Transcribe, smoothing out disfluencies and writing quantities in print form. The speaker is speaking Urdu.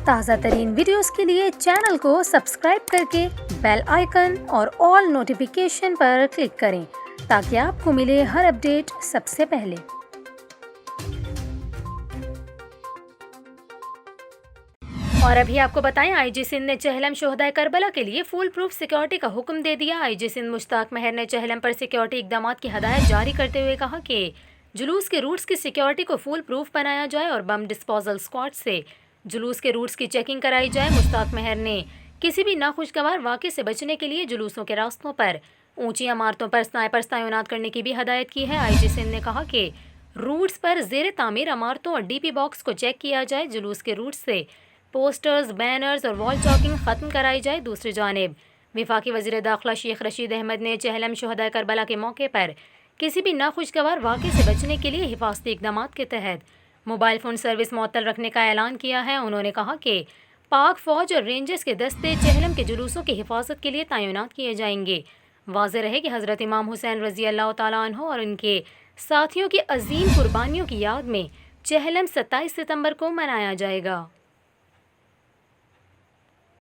تازہ ترین ویڈیوز کے لیے چینل کو سبسکرائب کر کے بیل آئیکن اور آل نوٹیفیکیشن پر کلک کریں تاکہ آپ کو ملے ہر اپڈیٹ سب سے پہلے۔ اور ابھی آپ کو بتائیں، آئی جی سندھ نے چہلم شہدائے کربلا کے لیے فول پروف سیکیورٹی کا حکم دے دیا۔ آئی جی سندھ مشتاق مہر نے چہلم پر سیکیورٹی اقدامات کی ہدایت جاری کرتے ہوئے کہا کہ جلوس کے روٹس کی سیکیورٹی کو فول پروف بنایا جائے اور بم ڈسپوزل اسکواڈ سے جلوس کے روٹس کی چیکنگ کرائی جائے۔ مشتاق مہر نے کسی بھی ناخوشگوار واقعے سے بچنے کے لیے جلوسوں کے راستوں پر اونچی عمارتوں پر سنائپرز تعینات کرنے کی بھی ہدایت کی ہے۔ آئی جی سندھ نے کہا کہ روٹس پر زیر تعمیر عمارتوں اور ڈی پی باکس کو چیک کیا جائے، جلوس کے روٹس سے پوسٹرز، بینرز اور وال چاکنگ ختم کرائی جائے۔ دوسری جانب وفاقی وزیر داخلہ شیخ رشید احمد نے چہلم شہدائے کربلا کے موقع پر کسی بھی ناخوشگوار واقعے سے بچنے کے لیے حفاظتی اقدامات کے تحت موبائل فون سروس معطل رکھنے کا اعلان کیا ہے۔ انہوں نے کہا کہ پاک فوج اور رینجرز کے دستے چہلم کے جلوسوں کی حفاظت کے لیے تعینات کیے جائیں گے۔ واضح رہے کہ حضرت امام حسین رضی اللہ تعالیٰ عنہ اور ان کے ساتھیوں کی عظیم قربانیوں کی یاد میں چہلم 27 ستمبر کو منایا جائے گا۔